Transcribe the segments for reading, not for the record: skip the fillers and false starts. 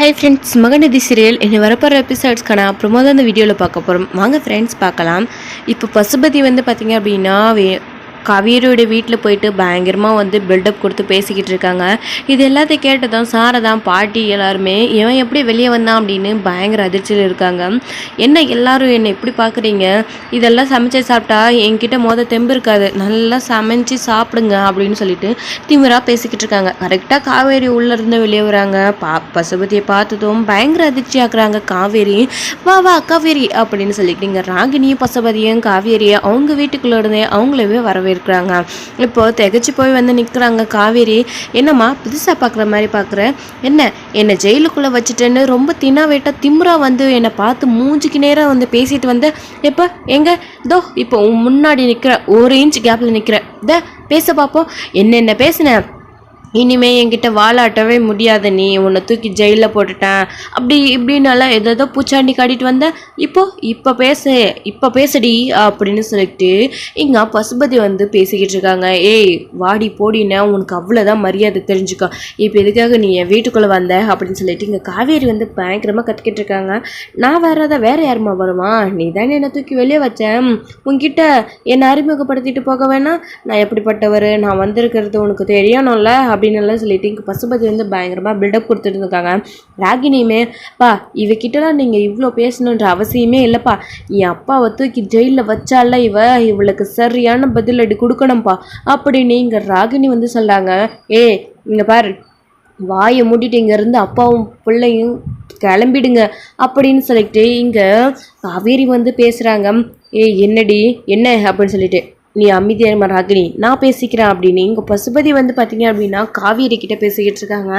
Hi friends, Mahanadi serial இனி வரப்போகிற எபிசோட்ஸ்க்கான அப்புறமா தான் இந்த வீடியோவில் பார்க்க போகிறோம். வாங்க ஃப்ரெண்ட்ஸ் பார்க்கலாம். இப்போ பசுபதி பார்த்தீங்க அப்படின்னா காவேரியோட வீட்டில் போயிட்டு பயங்கரமாக பில்டப் கொடுத்து பேசிக்கிட்டு இருக்காங்க. இது எல்லாத்தையும் கேட்டதும் சாரதான் பாட்டி எல்லாருமே இவன் எப்படி வெளியே வந்தான் அப்படின்னு பயங்கர அதிர்ச்சியில் இருக்காங்க. என்ன எல்லாரும் என்னை எப்படி பார்க்குறீங்க? இதெல்லாம் சமைச்சு சாப்பிட்டா என்கிட்ட தெம்பு இருக்காது, நல்லா சமைச்சு சாப்பிடுங்க அப்படின்னு சொல்லிட்டு திமிராக பேசிக்கிட்டு இருக்காங்க. கரெக்டாக காவேரி உள்ளேருந்து வெளியே வராங்க. பசுபதியை பார்த்ததும் பயங்கர அதிர்ச்சி ஆக்குறாங்க. காவேரி வா வா காவேரி அப்படின்னு சொல்லிக்கிட்டீங்க. ராகினியும் பசுபதியும் காவேரியை அவங்க வீட்டுக்குள்ளே இருந்தே அவங்களவே வரவே இருக்கிறாங்க. இப்போ திகச்சு போய் நிற்கிறாங்க. காவேரி என்னம்மா புதுசாக பார்க்குற மாதிரி பார்க்குற, என்னை ஜெயிலுக்குள்ளே வச்சுட்டேன்னு ரொம்ப தின்னா திமுறா என்னை பார்த்து மூஞ்சிக்கு நேரம் பேசிட்டு எப்போ எங்க தோ இப்போ முன்னாடி நிற்கிற, ஒரு இன்ச் கேப்பில் நிற்கிற, பேச பார்ப்போம், என்னென்ன பேசினேன், இனிமே என்கிட்ட வாழாட்டவே முடியாத, நீ உன்னை தூக்கி ஜெயிலில் போட்டுட்டேன் அப்படி இப்படின்னால ஏதோ பூச்சாண்டி காட்டிட்டு இப்போ பேசடி அப்படின்னு சொல்லிட்டு இங்கே பசுபதி பேசிக்கிட்டு இருக்காங்க. ஏய் வாடி போடினா உனக்கு அவ்வளோதான் மரியாதை, தெரிஞ்சுக்கோ, இப்போ எதுக்காக நீ என் வீட்டுக்குள்ளே வந்த அப்படின்னு சொல்லிட்டு இங்கே காவேரி பயங்கரமாக கற்றுக்கிட்டு இருக்காங்க. நான் வேற யாருமா வருமா, நீ தானே என்னை தூக்கி வெளியே வச்சேன், உன்கிட்ட என்னை அறிமுகப்படுத்திட்டு போக வேணாம், நான் எப்படிப்பட்டவர், நான் வந்திருக்கிறது உனக்கு தெரியணும்ல அப்படின்னு சொல்லிட்டு இங்கே பசுபதி பயங்கரமாக பில்டப் கொடுத்துட்டு இருக்காங்க. ராகினியுமே பா இவகிட்டலாம் நீங்கள் இவ்வளோ பேசணுன்ற அவசியமே இல்லைப்பா, என் அப்பாவை தூக்கி ஜெயிலில் வச்சால இவளுக்கு சரியான பதிலடி கொடுக்கணும்ப்பா அப்படின்னு இங்கே ராகினி சொல்கிறாங்க. இங்கே பாரு, வாயை மூடிட்டு இங்கேருந்து அப்பாவும் பிள்ளையும் கிளம்பிடுங்க அப்படின்னு சொல்லிட்டு இங்கே காவேரி பேசுகிறாங்க. என்னடி என்ன அப்படின்னு சொல்லிட்டு, நீ அமைதியாக ராகினி, நான் பேசிக்கிறேன் அப்படின்னு இங்கே பசுபதி பார்த்தீங்க அப்படின்னா காவேரி கிட்ட பேசிக்கிட்டு இருக்காங்க.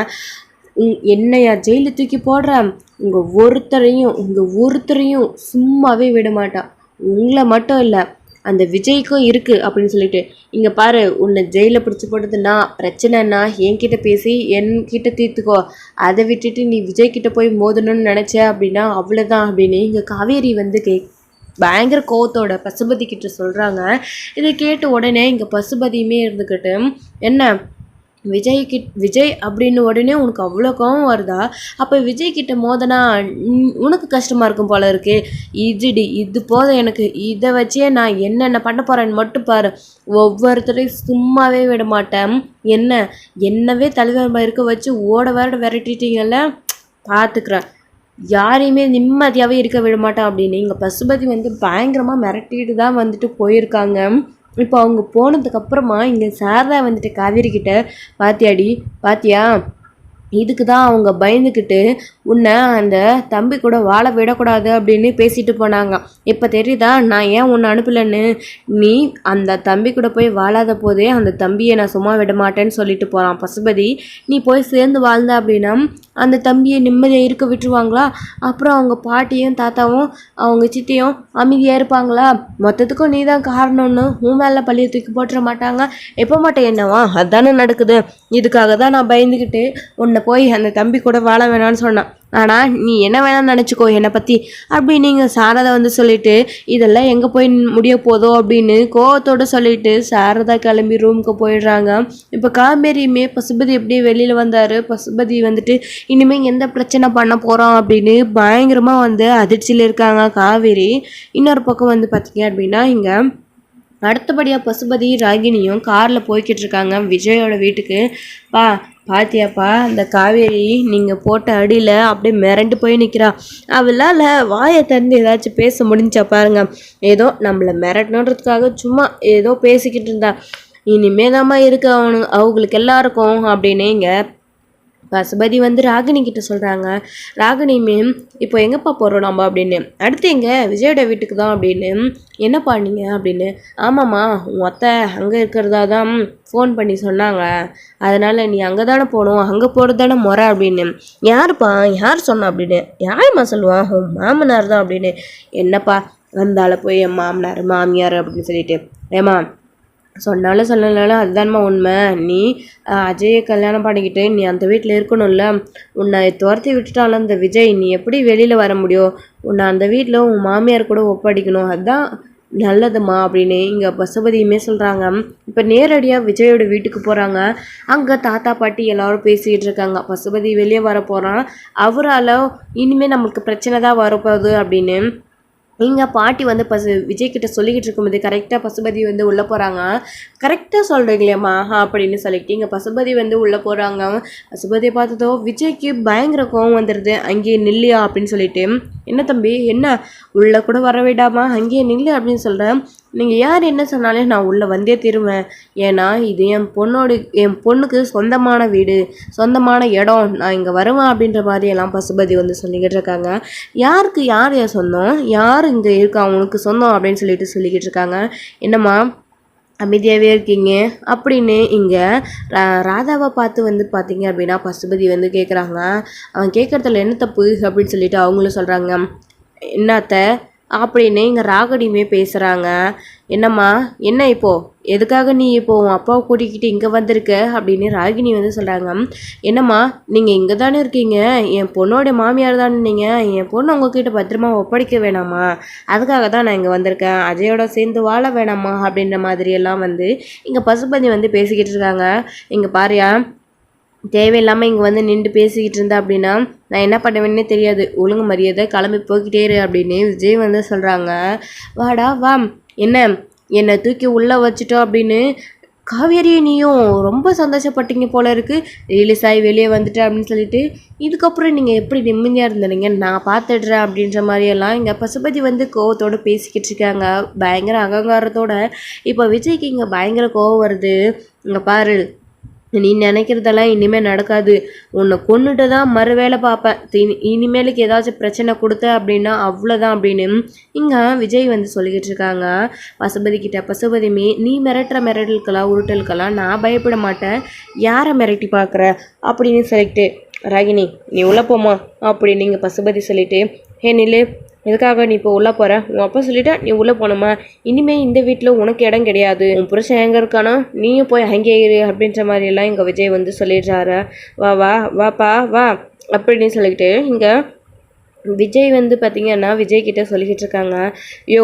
என்னையா ஜெயிலில் தூக்கி போடுறேன், உங்கள் ஒருத்தரையும் சும்மாவே விட மாட்டான், உங்களை மட்டும் இல்லை அந்த விஜய்க்கும் இருக்குது அப்படின்னு சொல்லிட்டு, இங்கே பாரு, உன்னை ஜெயிலில் பிடிச்சி போட்டதுன்னா பிரச்சனைன்னா என்கிட்ட பேசி என்கிட்ட தீர்த்துக்கோ, அதை விட்டுட்டு நீ விஜய்கிட்ட போய் மோதணும்னு நினச்ச அப்படின்னா அவ்வளோதான் அப்படின்னு இங்கே காவேரி பயங்கர கோவத்தோட பசுபதி கிட்ட சொல்கிறாங்க. இதை கேட்டு உடனே இங்கே பசுபதியுமே இருந்துக்கிட்டு, என்ன விஜய் அப்படின்னு உடனே உனக்கு அவ்வளோ கோவம் வருதா, அப்போ விஜய்கிட்ட மோதனா உனக்கு கஷ்டமாக இருக்கும் போல இருக்கு, இது போதும் எனக்கு, இதை வச்சே நான் என்னென்ன பண்ண போகிறேன்னு மட்டும் பாரு, ஒவ்வொருத்தரையும் சும்மாவே விட மாட்டேன், என்னவே தலைவர் இருக்க வச்சு ஓட விரட்டிட்டீங்கல்ல, பார்த்துக்கிறேன், யாரையுமே நிம்மதியாகவே இருக்க விட மாட்டேன் அப்படின்னு இங்கே பசுபதி பயங்கரமாக மிரட்டிட்டு தான் போயிருக்காங்க. இப்போ அவங்க போனதுக்கப்புறமா இங்கே சாரதா காவேரி கிட்ட, பாத்தியா இதுக்கு தான் அவங்க பயந்துக்கிட்டு உன்னை அந்த தம்பி கூட வாழ விடக்கூடாது அப்படின்னு பேசிட்டு போனாங்க. இப்போ தெரியுதா நான் ஏன் உன்னை அனுப்பலன்னு, நீ அந்த தம்பி கூட போய் வாழாத போதே அந்த தம்பியை நான் சும்மா விட மாட்டேன்னு சொல்லிட்டு போகிறான் பசுபதி. நீ போய் சேர்ந்து வாழ்ந்த அப்படின்னா அந்த தம்பியை நிம்மதியாக இருக்க விட்டுருவாங்களா, அப்புறம் அவங்க பாட்டியும் தாத்தாவும் அவங்க சித்தியும் அமைதியாக இருப்பாங்களா, மொத்தத்துக்கும் நீ தான் காரணம்னு உன் மேலே பள்ளியை தூக்கி போட்டுற மாட்டாங்க, எப்போ மாட்டேன் என்னவா, அதுதானே நடக்குது, இதுக்காக தான் நான் பயந்துக்கிட்டு உன்னை போய் அந்த தம்பி கூட வாழ வேணான்னு சொன்னான், ஆனால் நீ என்ன வேணாம்னு நினச்சிக்கோ என்னை பற்றி அப்படி நீங்கள் சாரதா சொல்லிட்டு இதெல்லாம் எங்கே போய் முடிய போதோ அப்படின்னு கோவத்தோடு சொல்லிட்டு சாரதா கிளம்பி ரூமுக்கு போயிடுறாங்க. இப்போ காவேரியுமே பசுபதி எப்படி வெளியில் வந்தார், பசுபதி இனிமேல் எந்த பிரச்சனை பண்ண போகிறோம் அப்படின்னு பயங்கரமாக அதிர்ச்சியில் இருக்காங்க காவேரி. இன்னொரு பக்கம் பார்த்தீங்க அப்படின்னா இங்கே அடுத்தபடியாக பசுபதி ராகினியும் காரில் போய்கிட்டு இருக்காங்க விஜயோட வீட்டுக்கு. பாத்தியாப்பா அந்த காவேரி நீங்கள் போட்ட அடியில் அப்படியே மிரண்டு போய் நிற்கிறா, அவளால் வாயை திறந்து ஏதாச்சும் பேச முடிஞ்சா பாருங்க, ஏதோ நம்மளை மிரட்டணுன்றதுக்காக சும்மா ஏதோ பேசிக்கிட்டு இருந்தா, இனிமே தாம்மா இருக்கு அவங்களுக்கு எல்லாருக்கும் அப்படின்னு இங்கே பசுபதி ராகினி கிட்ட சொல்கிறாங்க. ராகினியுமே இப்போ எங்கேப்பா போகிறோம் நம்ம அப்படின்னு, அடுத்து எங்கே விஜயோட வீட்டுக்கு தான் அப்படின்னு, என்னப்பா நீங்கள் அப்படின்னு, ஆமாம்மா உன் அத்தை அங்கே இருக்கிறதா தான் ஃபோன் பண்ணி சொன்னாங்க, அதனால் நீ அங்கே தானே போகணும், அங்கே போகிறது தானே முறை அப்படின்னு, யாருப்பா யார் சொன்னா அப்படின்னு, யாரும்மா சொல்லுவான், உன் மாமனார் தான் அப்படின்னு, என்னப்பா வந்தால போய் என் மாமனார் மாமியார் அப்படின்னு சொல்லிட்டு, ஏமா சொன்னாலும் சொல்லனாலும் அதுதான்மா உண்மை, நீ அஜயை கல்யாணம் பண்ணிக்கிட்டு நீ அந்த வீட்டில் இருக்கணும்ல, உன்னை துரத்தி விட்டுட்டாலும் அந்த விஜய் நீ எப்படி வெளியில் வர முடியும், உன்னை அந்த வீட்டில் உன் மாமியார் கூட ஒப்படைக்கணும், அதுதான் நல்லதும்மா அப்படின்னு இங்கே பசுபதியுமே சொல்கிறாங்க. இப்போ நேரடியாக விஜயோட வீட்டுக்கு போகிறாங்க. அங்கே தாத்தா பாட்டி எல்லாரும் பேசிக்கிட்டு இருக்காங்க. பசுபதி வெளியே வர போகிறான். அவரால் இனிமேல் நம்மளுக்கு பிரச்சனை தான் வரப்போகுது அப்படின்னு இங்கே பாட்டி வந்து விஜய் கிட்ட சொல்லிக்கிட்டு இருக்கும்போது கரெக்டாக பசுபதி வந்து உள்ளே போகிறாங்க. கரெக்டாக சொல்கிறீங்களேம்மா அப்படின்னு சொல்லிட்டு இங்கே பசுபதி வந்து உள்ளே போகிறாங்க. பசுபதியை பார்த்ததோ விஜய்க்கு பயங்கர கோவம் வந்துடுது. அங்கேயே நில்லையா அப்படின்னு சொல்லிட்டு, என்ன தம்பி என்ன உள்ளே கூட வர விடாமா அங்கேயே நில்லு அப்படின்னு சொல்கிறேன். நீங்கள் யார் என்ன சொன்னாலும் நான் உள்ளே வந்தே தருவேன். ஏன்னா இது என் பொண்ணுக்கு சொந்தமான வீடு, சொந்தமான இடம், நான் இங்கே வருவேன் அப்படின்ற மாதிரி எல்லாம் பசுபதி வந்து சொல்லிக்கிட்டு இருக்காங்க. யாருக்கு யார் சொந்தம், யார் இங்கே இருக்கா உனக்கு சொந்தம் அப்படின்னு சொல்லிக்கிட்டு இருக்காங்க. என்னம்மா அமைதியாகவே இருக்கீங்க அப்படின்னு இங்கே ராதாவை பார்த்து வந்து பார்த்தீங்க அப்படின்னா பசுபதி வந்து கேட்குறாங்க. அவன் கேட்குறதுல என்ன தப்பு அப்படின்னு சொல்லிட்டு அவங்களும் சொல்கிறாங்க. என்னத்த அப்படின்னு இங்கே ராகடியுமே பேசுகிறாங்க. என்னம்மா என்ன இப்போது எதுக்காக நீ இப்போது உன் அப்பாவை கூட்டிக்கிட்டு இங்கே வந்திருக்க அப்படின்னு ராகினி வந்து சொல்கிறாங்க. என்னம்மா நீங்கள் இங்கே தானே இருக்கீங்க, என் பொண்ணோட மாமியார் தானே நீங்கள், என் பொண்ணு உங்ககிட்ட பத்திரமா ஒப்படைக்க வேணாமா, அதுக்காக தான் நான் இங்கே வந்திருக்கேன், அஜயோட சேர்ந்து வாழ வேணாமா அப்படின்ற மாதிரியெல்லாம் வந்து இங்கே பசுபதி வந்து பேசிக்கிட்டு இருக்காங்க. இங்கே பாரியா தேவையில்லாமல் இங்கே வந்து நின்று பேசிக்கிட்டு இருந்தா அப்படின்னா நான் என்ன பண்ணுவேன்னே தெரியாது, ஒழுங்கு மரியாதை கிளம்பி போய்கிட்டே இரு அப்படின்னு விஜய் வந்து சொல்கிறாங்க. வாடா வா, என்னை தூக்கி உள்ளே வச்சுட்டோம் அப்படின்னு காவேரியை நீயும் ரொம்ப சந்தோஷப்பட்டீங்க போல இருக்குது, ரிலீஸ் ஆகி வெளியே வந்துட்டு அப்படின்னு சொல்லிட்டு இதுக்கப்புறம் நீங்கள் எப்படி நிம்மதியாக இருந்தீங்க நான் பார்த்துடுறேன் அப்படின்ற மாதிரியெல்லாம் இங்கே பசுபதி வந்து கோவத்தோடு பேசிக்கிட்டு இருக்காங்க. பயங்கர அகங்காரத்தோட இப்போ விஜய்க்கு இங்கே பயங்கர கோவம் வருது. இங்கே பாரு, நீ நினைக்கிறதெல்லாம் இனிமேல் நடக்காது, உன்னை கொண்டுட்டு தான் மறு வேலை பார்ப்பேன், இனிமேலுக்கு ஏதாச்சும் பிரச்சனை கொடுத்த அப்படின்னா அவ்வளோதான் அப்படின்னு இங்கே விஜய் வந்து சொல்லிக்கிட்டு இருக்காங்க பசுபதி கிட்ட. பசுபதியுமே நீ மிரட்டுற மிரட்டலுக்கெல்லாம் உருட்டலுக்கெல்லாம் நான் பயப்பட மாட்டேன், யாரை மிரட்டி பார்க்குற அப்படின்னு சொல்லிட்டு, ராகினி நீ உள்ளே போமா அப்படின்னு நீங்கள் பசுபதி சொல்லிட்டு, ஹே நில்லு, எதுக்காக நீ இப்போ உள்ளே போகிற, உன் அப்பா சொல்லிட்டா நீ உள்ளே போனோமா, இனிமேல் இந்த வீட்டில் உனக்கு இடம் கிடையாது, உன் புருஷன் எங்கே இருக்கானோ நீயும் போய் அங்கே இரு அப்படின்ற மாதிரியெல்லாம் இங்கே விஜய் வந்து சொல்லிடுறாரு. வாப்பா வா அப்படின்னு சொல்லிக்கிட்டு இங்கே விஜய் வந்து பார்த்திங்கன்னா விஜய் கிட்டே சொல்லிக்கிட்டு இருக்காங்க. யோ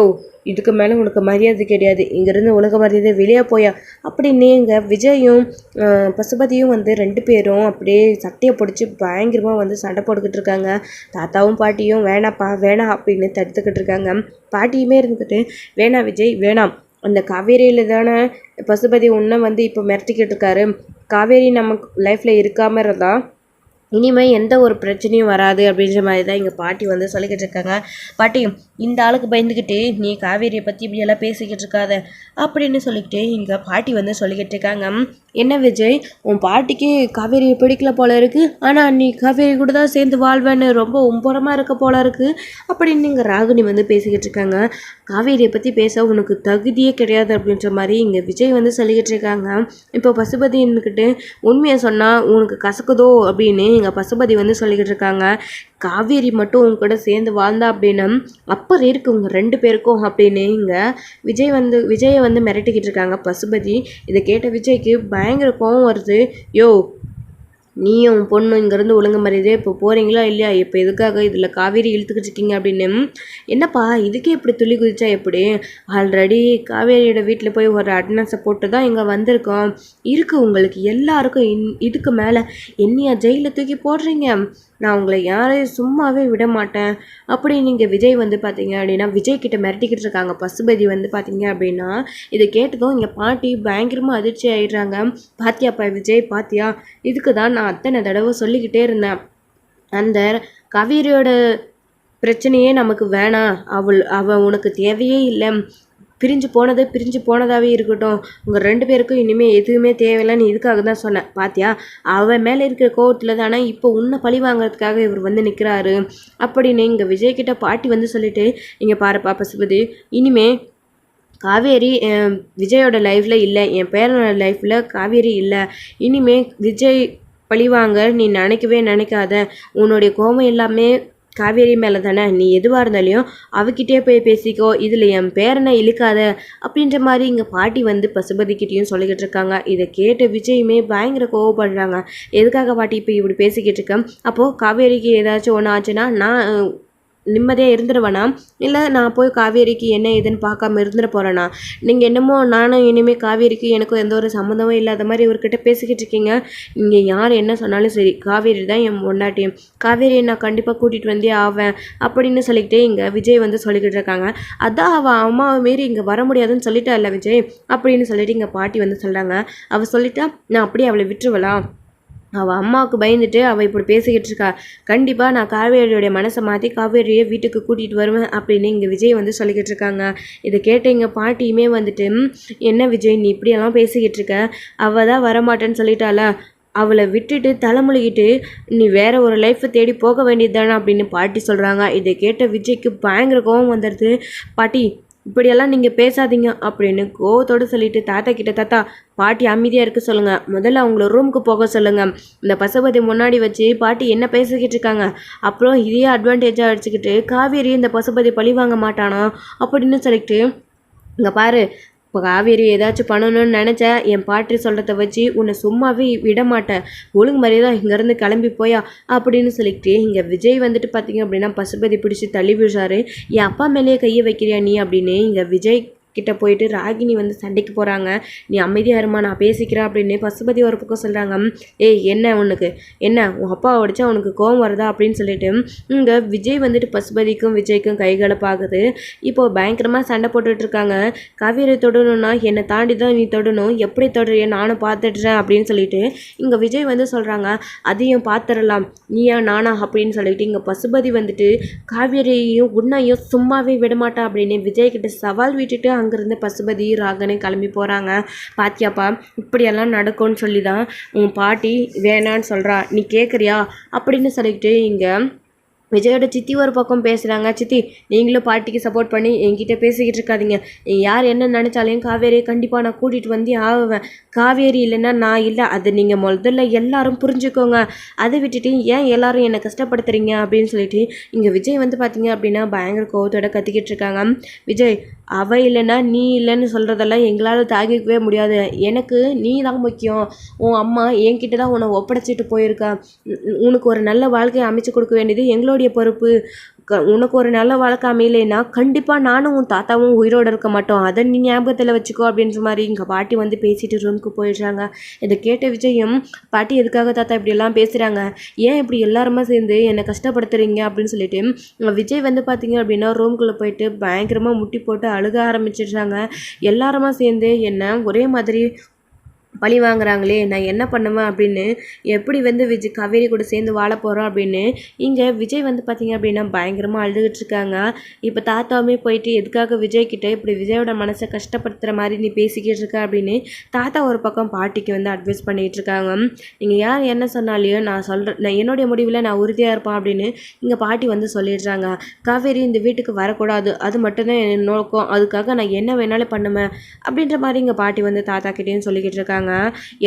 இதுக்கு மேலே உனக்கு மரியாதை கிடையாது, இங்கேருந்து உலக மரியாதை வெளியே போயா அப்படின்னு இங்கே விஜயும் பசுபதியும் வந்து 2 பேரும் அப்படியே சட்டையை பிடிச்சி பயங்கரமாக வந்து சண்டை போட்டுக்கிட்டு இருக்காங்க. தாத்தாவும் பாட்டியும் வேணாப்பா வேணாம் அப்படின்னு தடுத்துக்கிட்டு இருக்காங்க. பாட்டியுமே இருந்துக்கிட்டு வேணாம் விஜய் வேணாம், அந்த காவேரியில் தானே பசுபதி உன்னை வந்து இப்போ மிரட்டிக்கிட்டு இருக்காரு, காவேரி நம்ம லைஃப்பில் இருக்காமல் இருந்தால் இனிமேல் எந்த ஒரு பிரச்சனையும் வராது அப்படின்ற மாதிரி தான் எங்கள் பாட்டி வந்து சொல்லிக்கிட்டு இருக்காங்க. பாட்டி இந்த ஆளுக்கு பயந்துக்கிட்டு நீ காவேரியை பற்றி இப்படியெல்லாம் பேசிக்கிட்டு இருக்காத அப்படின்னு சொல்லிக்கிட்டு எங்கள் பாட்டி வந்து சொல்லிக்கிட்டு இருக்காங்க. என்ன விஜய் உன் பாட்டிக்கு காவேரியை பிடிக்கல போல இருக்குது, ஆனால் நீ காவேரி கூட தான் சேர்ந்து வாழ்வேன்னு ரொம்ப உம்பரமாக இருக்க போல இருக்குது அப்படின்னு இங்கே ராகினி வந்து பேசிக்கிட்டு இருக்காங்க. காவேரியை பற்றி பேச உனக்கு தகுதியே கிடையாது அப்படின்ற மாதிரி இங்கே விஜய் வந்து சொல்லிக்கிட்டு இருக்காங்க. இப்போ பசுபதி இருந்துக்கிட்டு உண்மையை சொன்னால் உனக்கு கசக்குதோ அப்படின்னு இங்கே பசுபதி வந்து சொல்லிக்கிட்டு இருக்காங்க. காவேரி மட்டும் உங்க கூட சேர்ந்து வாழ்ந்தா அப்படின்னு அப்புறம் இருக்கு உங்க 2 பேருக்கும் அப்படின்னு இங்கே விஜயை வந்து மிரட்டிக்கிட்டு இருக்காங்க பசுபதி. இதை கேட்ட விஜய்க்கு பயங்கர கோவம் வருது. யோ நீயும் பொண்ணு இங்கேருந்து ஒழுங்கு மரியாதையே இப்போ போகிறீங்களா இல்லையா, இப்போ எதுக்காக இதில் காவேரி இழுத்துக்கிட்டு இருக்கீங்க அப்படின்னு. என்னப்பா இதுக்கே இப்படி துள்ளி குதிச்சா எப்படி, ஆல்ரெடி காவேரியோட வீட்டில் போய் ஒரு அட்டனன்ஸை போட்டு தான் இங்கே வந்திருக்கோம் இருக்குது, உங்களுக்கு எல்லாருக்கும் இதுக்கு மேலே என்னையா ஜெயிலில் தூக்கி போடுறீங்க, நான் உங்களை யாரையும் சும்மாவே விட மாட்டேன் அப்படி நீங்கள் விஜய் வந்து பார்த்தீங்க அப்படின்னா விஜய் கிட்ட மிரட்டிக்கிட்டு இருக்காங்க பசுபதி வந்து பார்த்தீங்க அப்படின்னா. இதை கேட்டதும் இங்கே பாட்டி பயங்கரமாக அதிர்ச்சி ஆகிடுறாங்க. பாத்தியாப்பா விஜய் பாத்தியா, இதுக்கு தான் நான் அத்தனை தடவை சொல்லிக்கிட்டே இருந்தேன், அந்த காவேரியோட பிரச்சனையே நமக்கு வேணாம், அவள் உனக்கு தேவையே இல்லை, பிரிஞ்சு போனதாகவே இருக்கட்டும், உங்கள் 2 பேருக்கும் இனிமேல் எதுவுமே தேவையில்லைன்னு இதுக்காக தான் சொன்னேன், பாத்தியா அவன் மேலே இருக்கிற கோவத்தில் தானே இப்போ உன்னை பழி வாங்கிறதுக்காக இவர் வந்து நிற்கிறாரு அப்படின்னு இங்கே விஜய்கிட்ட பாட்டி வந்து சொல்லிட்டு, இங்கே பாருப்பா பசுபதி, இனிமே காவேரி விஜயோட லைஃப்பில் இல்லை, என் பேரனோட லைஃப்பில் காவேரி இல்லை, இனிமே விஜய் பழிவாங்க நீ நினைக்காத, உன்னுடைய கோபம் எல்லாமே காவேரி மேலே தானே, நீ எதுவாக இருந்தாலையும் அவகிட்டே போய் பேசிக்கோ, இதில் என் பேரனை இழுக்காத அப்படின்ற மாதிரி இங்கே பாட்டி வந்து பசுபதிக்கிட்டேயும் சொல்லிக்கிட்டு இருக்காங்க. இதை கேட்ட விஜயுமே பயங்கர கோவப்படுறாங்க. எதுக்காக பாட்டி இப்போ இப்படி பேசிக்கிட்டு இருக்கேன், அப்போது காவேரிக்கு ஏதாச்சும் ஒன்று ஆச்சுன்னா நான் நிம்மதியாக இருந்துருவேனா, இல்லை நான் போய் காவேரிக்கு என்ன ஏதுன்னு பார்க்காம இருந்துட போகிறேன்னா? நீங்கள் என்னமோ நானும் இனிமேல் காவேரிக்கு எனக்கும் எந்த ஒரு சம்மந்தமும் இல்லாத மாதிரி இவர்கிட்ட பேசிக்கிட்டு இருக்கீங்க. நீங்கள் யார் என்ன சொன்னாலும் சரி, காவேரி தான் என் பொண்டாட்டியும், காவேரியை நான் கண்டிப்பாக கூட்டிகிட்டு வந்தே ஆவேன் அப்படின்னு சொல்லிக்கிட்டே இங்கே விஜய் வந்து சொல்லிக்கிட்டு இருக்காங்க. அதான் அவள் அம்மாவை மீறி இங்கே வர முடியாதுன்னு சொல்லிட்டா இல்லை விஜய் அப்படின்னு சொல்லிட்டு இங்கே பாட்டி வந்து சொல்கிறாங்க. அவள் சொல்லிட்டா நான் அப்படியே அவளை விட்டுருவலாம், அவள் அம்மாவுக்கு பயந்துட்டு அவள் இப்படி பேசிக்கிட்டு இருக்கா, கண்டிப்பாக நான் காவேரியோடைய மனசை மாற்றி காவேரியை வீட்டுக்கு கூட்டிகிட்டு வருவேன் அப்படின்னு இங்கே விஜய் வந்து சொல்லிக்கிட்டு இருக்காங்க. இதை கேட்ட எங்கள் பாட்டியுமே வந்துட்டு, என்ன விஜய் நீ இப்படியெல்லாம் பேசிக்கிட்டு இருக்க, அவள் தான் வரமாட்டேன்னு சொல்லிட்டாளா, அவளை விட்டுட்டு தலைமுழுகிட்டு நீ வேற ஒரு லைஃப்பை தேடி போக வேண்டியது தானே அப்படின்னு பாட்டி சொல்கிறாங்க. இதை கேட்ட விஜய்க்கு பயங்கர கோபம் வந்துடுது. பாட்டி இப்படியெல்லாம் நீங்கள் பேசாதீங்க அப்படின்னு கோவத்தோடு சொல்லிட்டு தாத்தா கிட்ட, தாத்தா பாட்டி அமைதியாக இருக்க சொல்லுங்கள், முதல்ல அவங்கள ரூமுக்கு போக சொல்லுங்கள், இந்த பசுபதி முன்னாடி வச்சு பாட்டி என்ன பேசிக்கிட்டு இருக்காங்க, அப்புறம் இதே அட்வான்டேஜாக அடிச்சுக்கிட்டு காவேரி இந்த பசுபதி பழி வாங்க மாட்டானா அப்படின்னு சொல்லிட்டு, இங்கே பாரு இப்போ காவேரி ஏதாச்சும் பண்ணணும்னு நினச்ச என் பாட்டி சொல்கிறத வச்சு உன்னை சும்மாவே விட மாட்டேன், ஒழுங்கு மாதிரியே தான் இங்கேருந்து கிளம்பி போயா அப்படின்னு சொல்லிக்கிட்டு இங்கே விஜய் வந்துட்டு பார்த்தீங்க அப்படின்னா பசுபதி பிடிச்சி தள்ளி விடுறாரு. என் அப்பா மேலேயே கையை வைக்கிறியா நீ அப்படின்னு இங்கே விஜய் கிட்ட போயிட்டு ராகினி வந்து சண்டைக்கு போகிறாங்க. நீ அமைதியாக இருமா நான் பேசிக்கிறேன் அப்படின்னு பசுபதி ஒரு பக்கம் சொல்கிறாங்க. ஏய் என்ன உனக்கு என்ன உன் அப்பா அடிச்சா உனக்கு கோவம் வருதா அப்படின்னு சொல்லிட்டு இங்கே விஜய் வந்துட்டு பசுபதிக்கும் விஜய்க்கும் கைகலப்பாகுது. இப்போது பயங்கரமாக சண்டை போட்டுட்ருக்காங்க. காவேரி தொடணும்னா என்னை தாண்டி தான் நீ தொடணும், எப்படி தொடரிய நானும் பார்த்துடுறேன் அப்படின்னு சொல்லிட்டு இங்கே விஜய் வந்து சொல்கிறாங்க. அதையும் பார்த்துடலாம் நீயா நானா அப்படின்னு சொல்லிட்டு இங்கே பசுபதி வந்துட்டு காவேரியையும் உன்னையும் சும்மாவே விடமாட்டா அப்படின்னு விஜய் கிட்ட சவால் விட்டுட்டு அங்கேருந்து பசுபதி ராகனே கிளம்பி போகிறாங்க. பாத்தியாப்பா இப்படியெல்லாம் நடக்கும்னு சொல்லி தான் உன் பாட்டி வேணான்னு சொல்கிறா, நீ கேட்குறியா அப்படின்னு சொல்லிக்கிட்டு இங்கே விஜயோட சித்தி ஒரு பக்கம் பேசுகிறாங்க. சித்தி நீங்களும் பாட்டிக்கு சப்போர்ட் பண்ணி என்கிட்ட பேசிக்கிட்டு இருக்காதீங்க, யார் என்ன நினச்சாலையும் காவேரியை கண்டிப்பாக நான் கூட்டிகிட்டு வந்து ஆவேன், காவேரி இல்லைன்னா நான் இல்லை, அது நீங்கள் முதல்ல எல்லாரும் புரிஞ்சுக்கோங்க, அதை விட்டுட்டு ஏன் எல்லாரும் என்னை கஷ்டப்படுத்துறீங்க அப்படின்னு சொல்லிட்டு இங்கே விஜய் வந்து பார்த்தீங்க அப்படின்னா பயங்கர கோவத்தோட கத்திக்கிட்டு இருக்காங்க. விஜய் அவ இல்லைன்னா நீ இல்லைன்னு சொல்கிறதெல்லாம் எங்களால் தாங்கிக்கவே முடியாது, எனக்கு நீ தான் முக்கியம், உன் அம்மா என்கிட்ட தான் உன்னை ஒப்படைச்சிட்டு போயிருக்கா, உனக்கு ஒரு நல்ல வாழ்க்கையை அமைச்சு கொடுக்க வேண்டியது எங்களோடைய பொறுப்பு, உனக்கு ஒரு நல்ல வாழ்க்கை அமையலைன்னா கண்டிப்பாக நானும் உன் தாத்தாவும் உயிரோடு இருக்க மாட்டோம், அதை நீ ஞாபகத்தில் வச்சுக்கோ அப்படின்ற மாதிரி இங்கே பாட்டி வந்து பேசிட்டு ரூமுக்கு போயிடுறாங்க. இதை கேட்ட விஜயும், பாட்டி எதுக்காக தாத்தா இப்படியெல்லாம் பேசுகிறாங்க, ஏன் இப்படி எல்லாருமே சேர்ந்து என்னை கஷ்டப்படுத்துறீங்க அப்படின்னு சொல்லிட்டு விஜய் வந்து பார்த்தீங்க அப்படின்னா ரூம்குள்ளே போயிட்டு பயங்கரமாக முட்டி போட்டு அழுக ஆரம்பிச்சிடுறாங்க. எல்லாருமா சேர்ந்து என்னை ஒரே மாதிரி பழி வாங்குறாங்களே நான் என்ன பண்ணுவேன் அப்படின்னு, எப்படி வந்து காவேரி கூட சேர்ந்து வாழ போகிறோம் அப்படின்னு இங்கே விஜய் வந்து பார்த்திங்க அப்படின்னா பயங்கரமாக அழுதுகிட்டு இருக்காங்க. இப்போ தாத்தாவுமே போயிட்டு எதுக்காக விஜய் கிட்டே இப்படி விஜயோட மனசை கஷ்டப்படுத்துகிற மாதிரி நீ பேசிக்கிட்டு இருக்க அப்படின்னு தாத்தா ஒரு பக்கம் பாட்டிக்கு வந்து அட்வைஸ் பண்ணிகிட்டு இருக்காங்க. நீங்கள் யார் என்ன சொன்னாலையும் நான் சொல்கிறேன், நான் என்னுடைய முடிவில் நான் உறுதியாக இருப்பேன் அப்படின்னு இங்கே பாட்டி வந்து சொல்லிடுறாங்க. காவேரி இந்த வீட்டுக்கு வரக்கூடாது, அது மட்டும்தான் என் நோக்கம், அதுக்காக நான் என்ன வேணாலும் பண்ணுவேன் அப்படின்ற மாதிரி இங்கே பாட்டி வந்து தாத்தா கிட்டேயும் சொல்லிக்கிட்டு இருக்காங்க.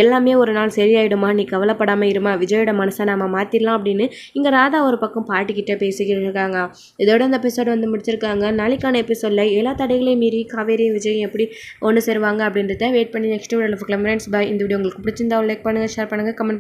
எல்லாமே ஒரு நாள் சரியாயிடுமா, நீ கவலைப்படாமல் இருமா, விஜயோட மனசை நம்ம மாற்றிடலாம் அப்படின்னு இங்கே ராதா ஒரு பக்கம் பாட்டிக்கிட்ட பேசிக்கிட்டு இருக்காங்க. இதோட இந்த எபிசோட் வந்து முடிச்சிருக்காங்க. நாளைக்கான எபிசோடில் எல்லா தடைகளையும் மீறி காவேரி விஜய் எப்படி ஒன்று சேருவாங்க அப்படின்றத வெயிட் பண்ணி நெக்ஸ்ட் வீடியோவில் பார்க்கலாம். Friends bye. இந்த வீடியோ உங்களுக்கு பிடிச்சிருந்தா லைக் பண்ணுங்கள், ஷேர் பண்ணுங்கள், கமெண்ட்